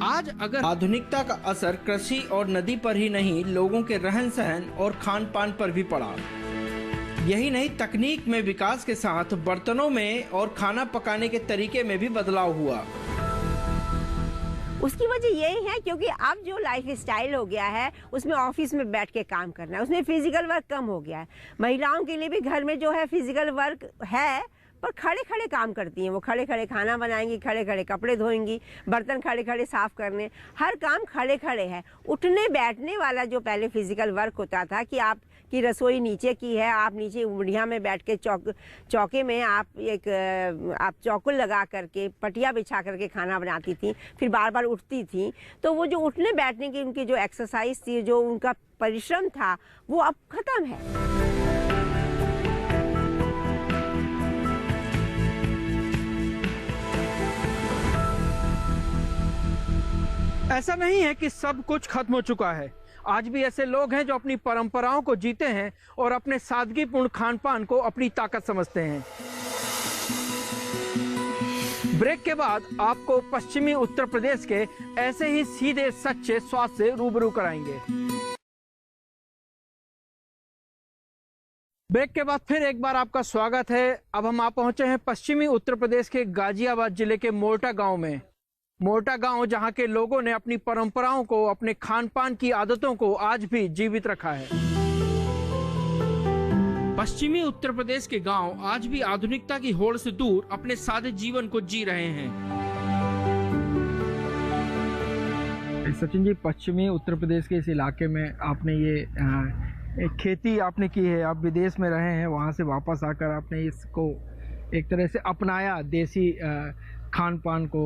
आज अगर आधुनिकता का असर कृषि और नदी पर ही नहीं, लोगों के रहन सहन और खान पान पर भी पड़ा। यही नहीं, तकनीक में विकास के साथ बर्तनों में और खाना पकाने के तरीके में भी बदलाव हुआ। उसकी वजह यही है क्योंकि अब जो लाइफ स्टाइल हो गया है उसमें ऑफिस में बैठ के काम करना है, उसमें फिजिकल वर्क कम हो गया है। महिलाओं के लिए भी घर में जो है फिजिकल वर्क है, पर खड़े खड़े काम करती हैं। वो खड़े खड़े खाना बनाएंगी, खड़े खड़े कपड़े धोएंगी, बर्तन खड़े खड़े साफ करने, हर काम खड़े खड़े है। उठने बैठने वाला जो पहले फिजिकल वर्क होता था कि आप की रसोई नीचे की है, आप नीचे बढ़िया में बैठ के चौके में आप चौकुल लगा करके पटिया बिछा करके खाना बनाती थी, फिर बार बार उठती थी। तो वो जो उठने बैठने की उनकी जो एक्सरसाइज थी, जो उनका परिश्रम था, वो अब खत्म है। ऐसा नहीं है कि सब कुछ खत्म हो चुका है। आज भी ऐसे लोग हैं जो अपनी परंपराओं को जीते हैं और अपने सादगीपूर्ण खान पान को अपनी ताकत समझते हैं। ब्रेक के बाद आपको पश्चिमी उत्तर प्रदेश के ऐसे ही सीधे सच्चे स्वाद से रूबरू कराएंगे। ब्रेक के बाद फिर एक बार आपका स्वागत है। अब हम पहुंचे हैं पश्चिमी उत्तर प्रदेश के गाजियाबाद जिले के मोरटा गांव में। मोरटा गांव जहां के लोगों ने अपनी परंपराओं को, अपने खान पान की आदतों को आज भी जीवित रखा है। पश्चिमी उत्तर प्रदेश के गांव आज भी आधुनिकता की होड़ से दूर अपने सादे जीवन को जी रहे हैं। सचिन जी, पश्चिमी उत्तर प्रदेश के इस इलाके में आपने ये खेती आपने की है, आप विदेश में रहे हैं, वहां से वापस आकर आपने इसको एक तरह से अपनाया, देसी खान पान को,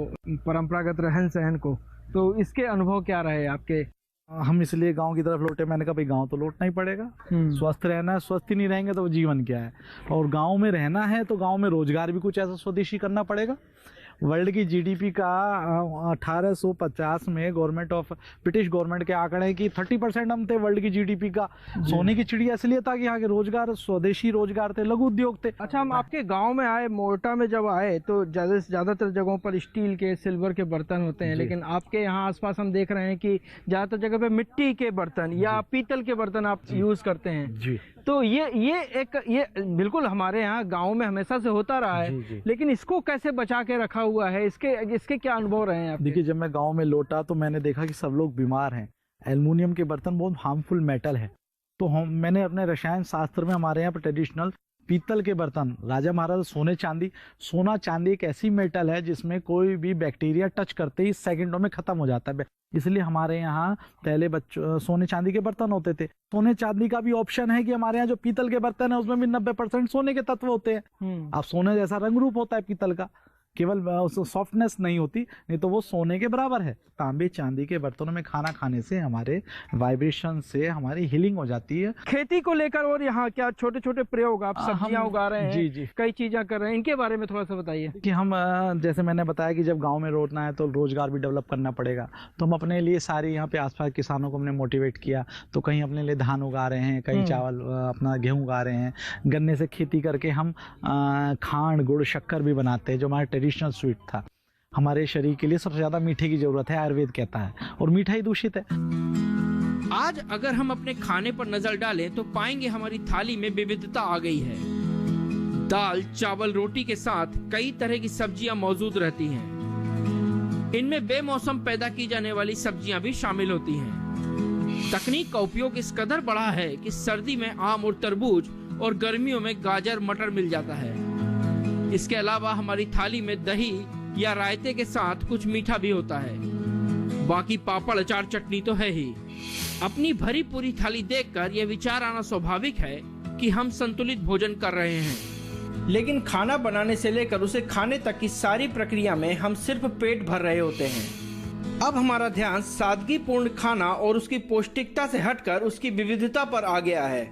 परंपरागत रहन सहन को। तो इसके अनुभव क्या रहे आपके? हम इसलिए गांव की तरफ लौटे, मैंने कहा भाई गांव तो लौटना ही पड़ेगा। स्वस्थ रहना है, स्वस्थ ही नहीं रहेंगे तो जीवन क्या है। और गांव में रहना है तो गांव में रोजगार भी कुछ ऐसा स्वदेशी करना पड़ेगा। वर्ल्ड की जीडीपी का 1850 में ब्रिटिश गवर्नमेंट के आंकड़े की 30% हम थे वर्ल्ड की जीडीपी का। सोने की चिड़िया इसलिए था कि यहाँ के रोजगार स्वदेशी रोजगार थे, लघु उद्योग थे। अच्छा, हम आपके गांव में आए, मोरटा में जब आए तो ज्यादातर जगहों पर स्टील के, सिल्वर के बर्तन होते हैं, लेकिन आपके यहाँ आसपास हम देख रहे हैं कि ज्यादातर जगह पे मिट्टी के बर्तन या पीतल के बर्तन आप यूज करते हैं जी। तो ये बिल्कुल हमारे यहाँ गाँव में हमेशा से होता रहा है जी। लेकिन इसको कैसे बचा के रखा हुआ है, इसके क्या अनुभव रहे हैं आपके? देखिए, जब मैं गांव में लौटा तो मैंने देखा कि सब लोग बीमार हैं। एल्युमिनियम के बर्तन बहुत हार्मफुल मेटल है। तो मैंने अपने रसायन शास्त्र में हमारे यहाँ पर ट्रेडिशनल पीतल के बर्तन, राजा महाराजा सोना चांदी एक ऐसी मेटल है जिसमें कोई भी बैक्टीरिया टच करते ही सेकंडों में खत्म हो जाता है। इसलिए हमारे यहाँ पहले सोने चांदी के बर्तन होते थे। सोने चांदी का भी ऑप्शन है कि हमारे यहाँ जो पीतल के बर्तन है उसमें भी 90% सोने के तत्व होते हैं। अब सोने जैसा रंग रूप होता है पीतल का, केवल सॉफ्टनेस नहीं होती, नहीं तो वो सोने के बराबर है। तांबे चांदी के बर्तनों में खाना खाने से हमारे वाइब्रेशन से हमारी हीलिंग हो जाती है। खेती को लेकर और यहाँ क्या छोटे छोटे प्रयोग, आप सब्जियां उगा रहे हैं जी, कई चीजें कर रहे हैं, इनके बारे में थोड़ा सा बताइए। कि हम जैसे मैंने बताया कि जब गांव में लौटना है तो रोजगार भी डेवलप करना पड़ेगा। तो हम अपने लिए सारे यहाँ पे आसपास किसानों को हमने मोटिवेट किया। तो कहीं अपने लिए धान उगा रहे हैं, कहीं चावल अपना गेहूँ उगा रहे हैं। गन्ने से खेती करके हम खांड गुड़ शक्कर भी बनाते हैं, जो हमारा ट्रेडिशनल स्वीट था। हमारे शरीर के लिए सबसे ज्यादा मीठे की जरूरत है, आयुर्वेद कहता है, और मीठा ही दूषित है। आज अगर हम अपने खाने पर नजर डालें तो पाएंगे हमारी थाली में विविधता आ गई है। दाल, चावल, रोटी के साथ कई तरह की सब्जियां मौजूद रहती हैं। इनमें बेमौसम पैदा की जाने वाली सब्जियां भी शामिल होती हैं। तकनीक का उपयोग इस कदर बढ़ा है कि सर्दी में आम और तरबूज और गर्मियों में गाजर, मटर मिल जाता है। इसके अलावा हमारी थाली में दही या रायते के साथ कुछ मीठा भी होता है। बाकी पापड़, अचार, चटनी तो है ही। अपनी भरी पूरी थाली देखकर यह विचार आना स्वाभाविक है कि हम संतुलित भोजन कर रहे हैं। लेकिन खाना बनाने से लेकर उसे खाने तक की सारी प्रक्रिया में हम सिर्फ पेट भर रहे होते हैं। अब हमारा ध्यान सादगीपूर्ण खाना और उसकी पौष्टिकता से हटकर उसकी विविधता पर आ गया है।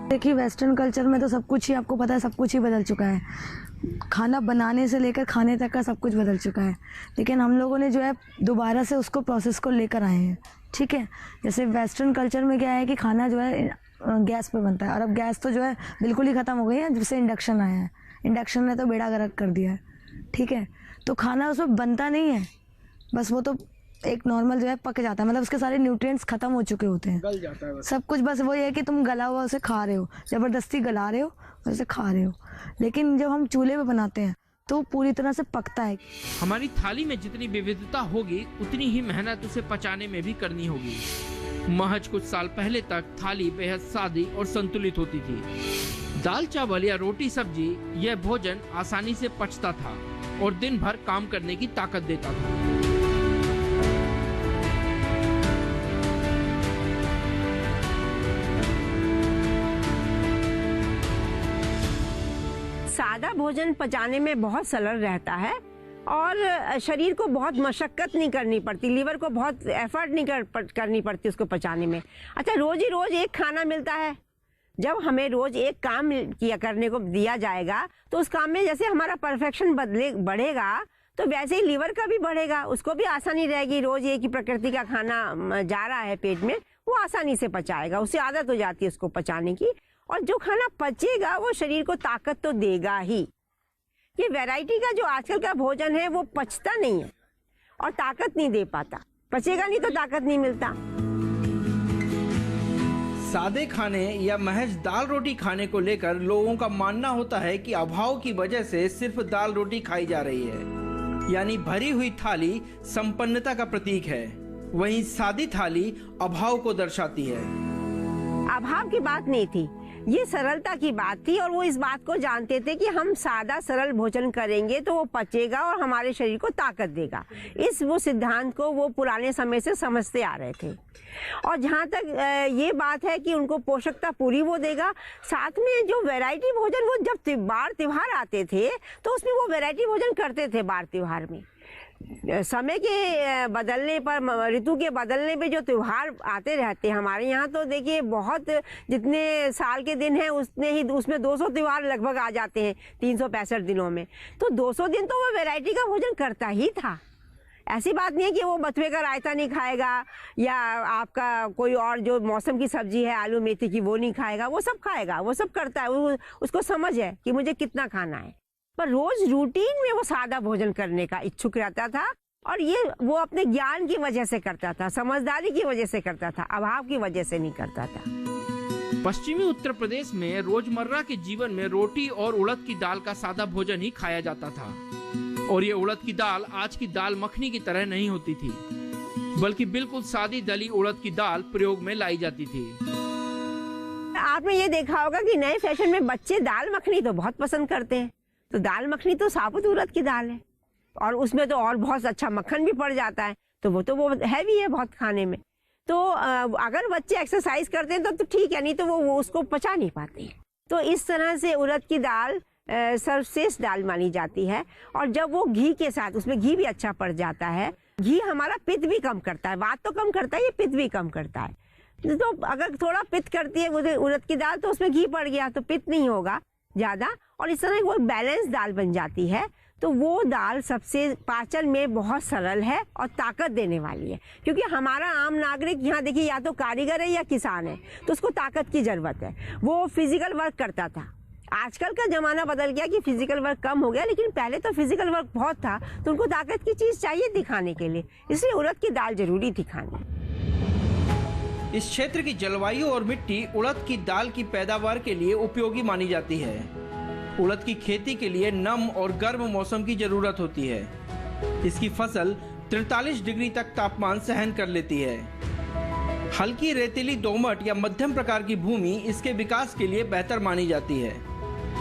देखिए, वेस्टर्न कल्चर में तो सब कुछ ही आपको पता है, सब कुछ ही बदल चुका है। खाना बनाने से लेकर खाने तक का सब कुछ बदल चुका है। लेकिन हम लोगों ने जो है दोबारा से उसको प्रोसेस को लेकर आए हैं। ठीक है, जैसे वेस्टर्न कल्चर में क्या है कि खाना जो है गैस पे बनता है, और अब गैस तो जो है बिल्कुल ही ख़त्म हो गई है, जब से इंडक्शन आया है। इंडक्शन ने तो बेड़ा गर्क कर दिया है। ठीक है, तो खाना उसमें बनता नहीं है, बस वो तो एक नॉर्मल जो है पक जाता है, मतलब उसके सारे न्यूट्रिएंट्स खत्म हो चुके होते हैं, गल जाता है सब कुछ। बस वो ये है कि तुम गला हुआ उसे खा रहे हो, ज़बरदस्ती गला रहे हो और उसे खा रहे हो। लेकिन जब हम चूल्हे पे बनाते हैं तो पूरी तरह से पकता है। हमारी थाली में जितनी विविधता होगी उतनी ही मेहनत उसे पचाने में भी करनी होगी। महज कुछ साल पहले तक थाली बेहद सादी और संतुलित होती थी। दाल चावल या रोटी सब्जी यह भोजन आसानी से पचता था और दिन भर काम करने की ताकत देता था। सादा भोजन पचाने में बहुत सरल रहता है और शरीर को बहुत मशक्कत नहीं करनी पड़ती, लीवर को बहुत एफर्ट नहीं करनी पड़ती उसको पचाने में। अच्छा, रोज ही रोज एक खाना मिलता है। जब हमें रोज एक काम किया करने को दिया जाएगा तो उस काम में जैसे हमारा परफेक्शन बढ़ेगा तो वैसे ही लीवर का भी बढ़ेगा, उसको भी आसानी रहेगी। रोज एक ही प्रकृति का खाना जा रहा है पेट में, वो आसानी से पचाएगा, उससे आदत हो जाती है उसको पचाने की। और जो खाना पचेगा वो शरीर को ताकत तो देगा ही। ये वैरायटी का जो आजकल का भोजन है वो पचता नहीं है और ताकत नहीं दे पाता। पचेगा नहीं तो ताकत नहीं मिलता। सादे खाने या महज दाल रोटी खाने को लेकर लोगों का मानना होता है कि अभाव की वजह से सिर्फ दाल रोटी खाई जा रही है, यानी भरी हुई थाली संपन्नता का प्रतीक है। वहीं सादी थाली अभाव को दर्शाती है। अभाव की बात नहीं थी, ये सरलता की बात थी। और वो इस बात को जानते थे कि हम सादा सरल भोजन करेंगे तो वो पचेगा और हमारे शरीर को ताकत देगा। वो सिद्धांत को वो पुराने समय से समझते आ रहे थे। और जहाँ तक ये बात है कि उनको पोषकता पूरी वो देगा, साथ में जो वैरायटी भोजन, वो जब बार त्योहार आते थे तो उसमें वो वैरायटी भोजन करते थे। बार त्योहार में समय के बदलने पर, ऋतु के बदलने पे जो त्योहार आते रहते हैं हमारे यहाँ, तो देखिए बहुत, जितने साल के दिन हैं उतने ही उसमें 200 त्योहार लगभग आ जाते हैं 365 दिनों में। तो 200 दिन तो वो वैरायटी का भोजन करता ही था। ऐसी बात नहीं है कि वो बथुए का रायता नहीं खाएगा या आपका कोई और जो मौसम की सब्जी है आलू मेथी की वो नहीं खाएगा, वो सब खाएगा, वो सब करता है। उसको समझ है कि मुझे कितना खाना है। पर रोज रूटीन में वो सादा भोजन करने का इच्छुक रहता था और ये वो अपने ज्ञान की वजह से करता था, समझदारी की वजह से करता था, अभाव की वजह से नहीं करता था। पश्चिमी उत्तर प्रदेश में रोजमर्रा के जीवन में रोटी और उड़द की दाल का सादा भोजन ही खाया जाता था। और ये उड़द की दाल आज की दाल मखनी की तरह नहीं होती थी, बल्कि बिल्कुल सादी दली उड़द की दाल प्रयोग में लाई जाती थी। आपने ये देखा होगा कि नए फैशन में बच्चे दाल मखनी तो बहुत पसंद करते हैं। तो दाल मखनी तो साबुत उड़द की दाल है और उसमें तो और बहुत अच्छा मक्खन भी पड़ जाता है, तो वो हैवी है बहुत खाने में। तो अगर बच्चे एक्सरसाइज करते हैं तो ठीक है, नहीं तो वो उसको पचा नहीं पाते हैं। तो इस तरह से उड़द की दाल सर्वश्रेष्ठ दाल मानी जाती है। और जब वो घी के साथ, उसमें घी भी अच्छा पड़ जाता है। घी हमारा पित्त भी कम करता है, बात तो कम करता है, ये पित्त भी कम करता है। तो अगर थोड़ा पित्त करती है उड़द की दाल तो उसमें घी पड़ गया तो पित्त नहीं होगा ज्यादा, और इस तरह वो बैलेंस दाल बन जाती है। तो वो दाल सबसे पाचन में बहुत सरल है और ताकत देने वाली है। क्योंकि हमारा आम नागरिक यहाँ देखिए या तो कारीगर है या किसान है, तो उसको ताकत की जरूरत है। वो फिजिकल वर्क करता था। आजकल का जमाना बदल गया कि फिजिकल वर्क कम हो गया, लेकिन पहले तो फिजिकल वर्क बहुत था, तो उनको ताकत की चीज चाहिए थी खाने के लिए, इसलिए उड़द की दाल जरूरी थी खानी। इस क्षेत्र की जलवायु और मिट्टी उड़द की दाल की पैदावार के लिए उपयोगी मानी जाती है। उड़द की खेती के लिए नम और गर्म मौसम की जरूरत होती है। इसकी फसल 43 डिग्री तक तापमान सहन कर लेती है। हल्की रेतीली दोमट या मध्यम प्रकार की भूमि इसके विकास के लिए बेहतर मानी जाती है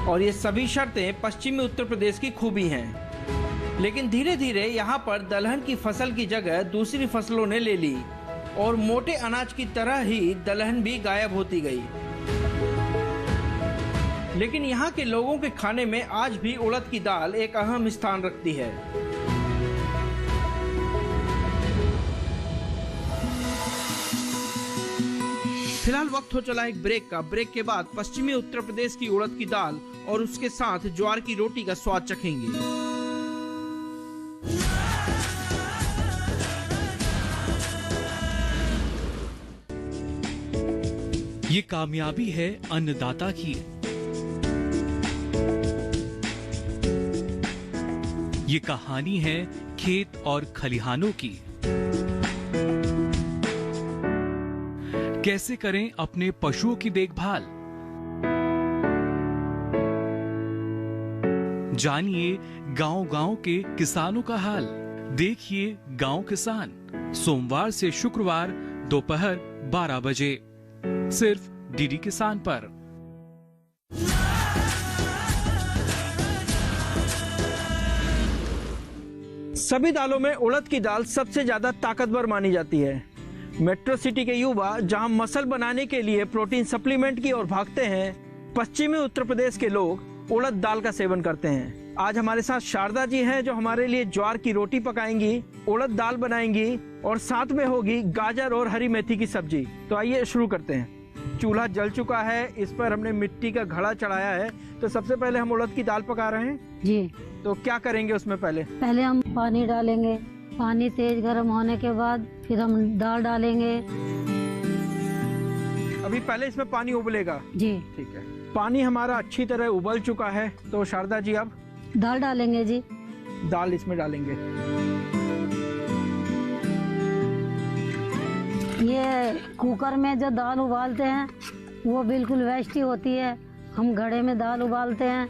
और ये सभी शर्तें पश्चिमी उत्तर प्रदेश की खूबी हैं। लेकिन धीरे धीरे यहाँ पर दलहन की फसल की जगह दूसरी फसलों ने ले ली और मोटे अनाज की तरह ही दलहन भी गायब होती गई। लेकिन यहाँ के लोगों के खाने में आज भी उड़द की दाल एक अहम स्थान रखती है। फिलहाल वक्त हो चला एक ब्रेक का। ब्रेक के बाद पश्चिमी उत्तर प्रदेश की उड़द की दाल और उसके साथ ज्वार की रोटी का स्वाद चखेंगे। ये कामयाबी है अन्नदाता की। ये कहानी है खेत और खलिहानों की। कैसे करें अपने पशुओं की देखभाल, जानिए गांव-गांव के किसानों का हाल। देखिए गांव किसान, सोमवार से शुक्रवार दोपहर 12 बजे सिर्फ डीडी किसान पर। सभी दालों में उड़द की दाल सबसे ज्यादा ताकतवर मानी जाती है। मेट्रो सिटी के युवा जहां मसल बनाने के लिए प्रोटीन सप्लीमेंट की ओर भागते हैं, पश्चिमी उत्तर प्रदेश के लोग उड़द दाल का सेवन करते हैं। आज हमारे साथ शारदा जी हैं जो हमारे लिए ज्वार की रोटी पकाएंगी, उड़द दाल बनाएंगी और साथ में होगी गाजर और हरी मेथी की सब्जी। तो आइए शुरू करते हैं। चूल्हा जल चुका है, इस पर हमने मिट्टी का घड़ा चढ़ाया है। तो सबसे पहले हम उड़द की दाल पका रहे हैं जी। तो क्या करेंगे उसमें? पहले हम पानी डालेंगे, पानी तेज गर्म होने के बाद फिर हम दाल डालेंगे। अभी पहले इसमें पानी उबलेगा जी। ठीक है। पानी हमारा अच्छी तरह उबल चुका है, तो शारदा जी अब दाल डालेंगे जी। दाल इसमें डालेंगे। ये कुकर में जो दाल उबालते हैं वो बिल्कुल वेस्ट ही होती है। हम घड़े में दाल उबालते हैं,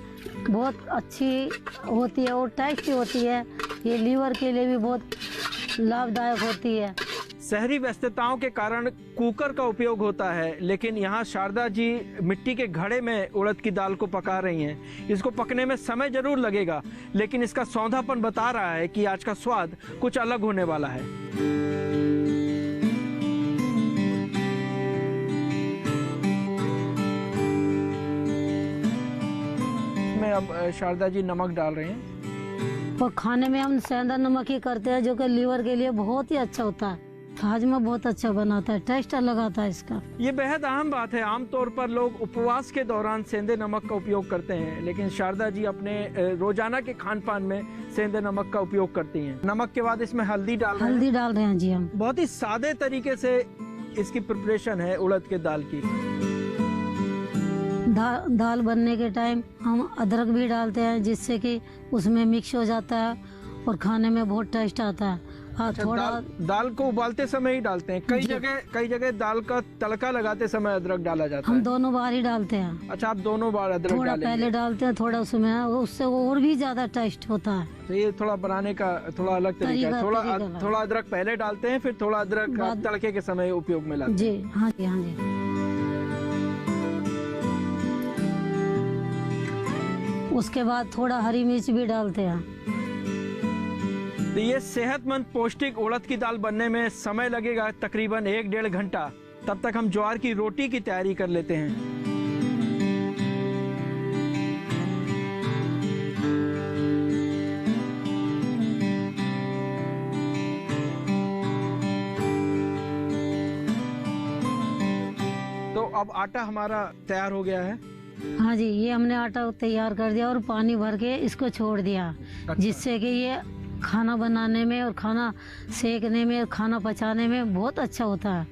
बहुत अच्छी होती है और टेस्टी होती है। ये लीवर के लिए भी बहुत लाभदायक होती है। शहरी व्यस्तताओं के कारण कुकर का उपयोग होता है, लेकिन यहाँ शारदा जी मिट्टी के घड़े में उड़द की दाल को पका रही हैं। इसको पकने में समय जरूर लगेगा, लेकिन इसका सौंधापन बता रहा है कि आज का स्वाद कुछ अलग होने वाला है। इसमें अब शारदा जी नमक डाल रहे हैं। और खाने में हम सेंधा नमक ही करते हैं, जो कि लीवर के लिए बहुत ही अच्छा होता है। हाजमा बहुत अच्छा बनाता है, टेस्ट अलग आता है इसका। ये बेहद अहम बात है। आमतौर पर लोग उपवास के दौरान सेंधे नमक का उपयोग करते हैं, लेकिन शारदा जी अपने रोजाना के खान पान में सेंधे नमक का उपयोग करती हैं। नमक के बाद इसमें हल्दी डाल रहे हैं। हल्दी डाल रहे हैं जी हम। बहुत ही सादे तरीके से इसकी प्रिपरेशन है उड़द के दाल की। दाल बनने के टाइम हम अदरक भी डालते हैं, जिससे कि उसमें मिक्स हो जाता है और खाने में बहुत टेस्ट आता है। थोड़ा दाल को उबालते समय ही डालते हैं। कई जगह दाल का तड़का लगाते समय अदरक डाला जाता है। हम दोनों बार ही डालते हैं। अच्छा, आप दोनों बार अदरक थोड़ा डालेंगे? पहले डालते हैं, थोड़ा उसमें, उससे और भी ज्यादा टेस्ट होता है। तो ये थोड़ा बनाने का थोड़ा अलग तरीका है। थोड़ा अदरक पहले डालते हैं, फिर थोड़ा अदरक तड़के के समय उपयोग में लाते हैं। जी हाँ जी, हाँ जी। उसके बाद थोड़ा हरी मिर्च भी डालते हैं। तो ये सेहतमंद पौष्टिक उड़द की दाल बनने में समय लगेगा तकरीबन 1-1.5 घंटा। तब तक हम ज्वार की रोटी की तैयारी कर लेते हैं। तो अब आटा हमारा तैयार हो गया है। हाँ जी, ये हमने आटा तैयार कर दिया और पानी भर के इसको छोड़ दिया। अच्छा। जिससे कि ये खाना बनाने में और खाना सेकने में और खाना पचाने में बहुत अच्छा होता है।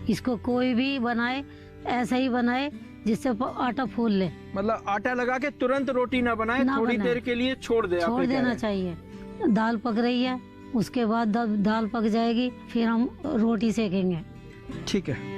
इसको कोई भी बनाए, ऐसा ही बनाए जिससे आटा फूल ले। मतलब आटा लगा के तुरंत रोटी ना बनाए, थोड़ी देर के लिए छोड़ देना चाहिए। दाल पक रही है, उसके बाद दाल पक जाएगी, फिर हम रोटी सेकेंगे। ठीक है।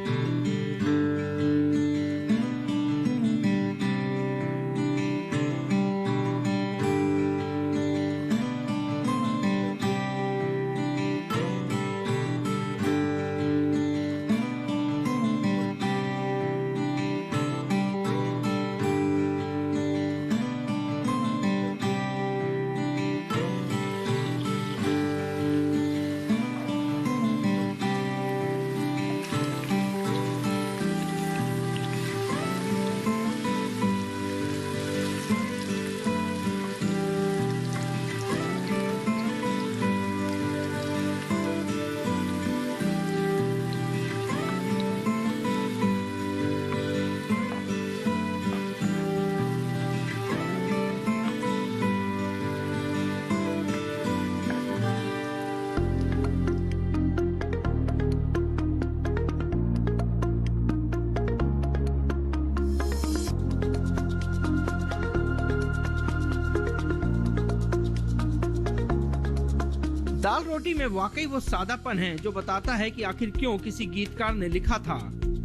दाल रोटी में वाकई वो सादापन है जो बताता है कि आखिर क्यों किसी गीतकार ने लिखा था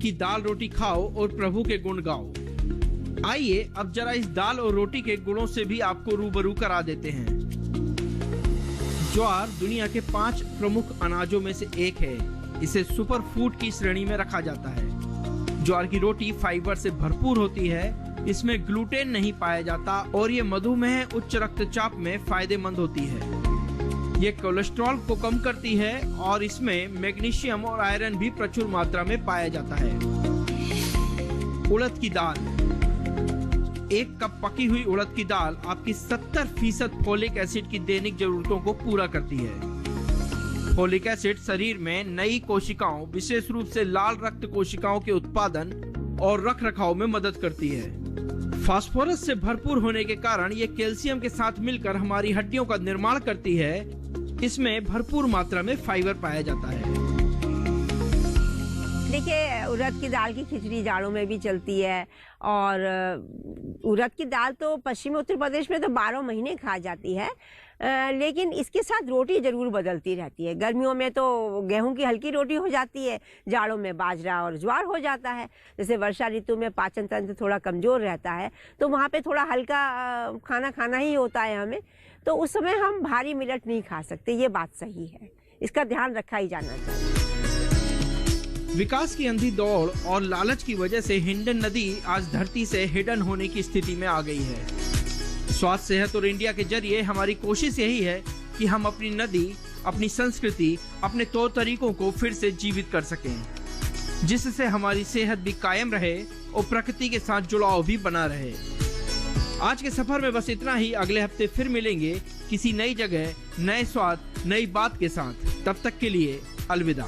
की दाल रोटी खाओ और प्रभु के गुण गाओ। आइए अब जरा इस दाल और रोटी के गुणों से भी आपको रूबरू करा देते हैं। ज्वार दुनिया के 5 प्रमुख अनाजों में से एक है। इसे सुपर फूड की श्रेणी में रखा जाता है। ज्वार की रोटी फाइबर से भरपूर होती है। इसमें ग्लूटेन नहीं पाया जाता और ये मधुमेह, उच्च रक्तचाप में फायदेमंद होती है। ये कोलेस्ट्रॉल को कम करती है और इसमें मैग्नीशियम और आयरन भी प्रचुर मात्रा में पाया जाता है। उड़द की दाल। 1 कप पकी हुई उड़द की दाल आपकी 70% फोलिक एसिड की दैनिक जरूरतों को पूरा करती है। फोलिक एसिड शरीर में नई कोशिकाओं, विशेष रूप से लाल रक्त कोशिकाओं के उत्पादन और रखरखाव में मदद करती है। फास्फोरस से भरपूर होने के कारण ये कैल्शियम के साथ मिलकर हमारी हड्डियों का निर्माण करती है। इसमें भरपूर मात्रा में फाइबर पाया जाता है। देखिए, उड़द की दाल की खिचड़ी जाड़ों में भी चलती है और उड़द की दाल तो पश्चिमी उत्तर प्रदेश में तो 12 महीने खा जाती है, लेकिन इसके साथ रोटी जरूर बदलती रहती है। गर्मियों में तो गेहूं की हल्की रोटी हो जाती है, जाड़ों में बाजरा और ज्वार हो जाता है। जैसे वर्षा ऋतु में पाचन तंत्र थोड़ा कमज़ोर रहता है तो वहाँ पे थोड़ा हल्का खाना खाना ही होता है हमें, तो उस समय हम भारी मिलट नहीं खा सकते। ये बात सही है, इसका ध्यान रखा ही जाना चाहिए। विकास की अंधी दौड़ और लालच की वजह से हिंडन नदी आज धरती से हिडन होने की स्थिति में आ गई है। स्वास्थ्य, सेहत और इंडिया के जरिए हमारी कोशिश यही है कि हम अपनी नदी, अपनी संस्कृति, अपने तौर तरीकों को फिर से जीवित कर सकें, जिससे हमारी सेहत भी कायम रहे और प्रकृति के साथ जुड़ाव भी बना रहे। आज के सफर में बस इतना ही। अगले हफ्ते फिर मिलेंगे किसी नई जगह, नए स्वाद, नई बात के साथ। तब तक के लिए अलविदा।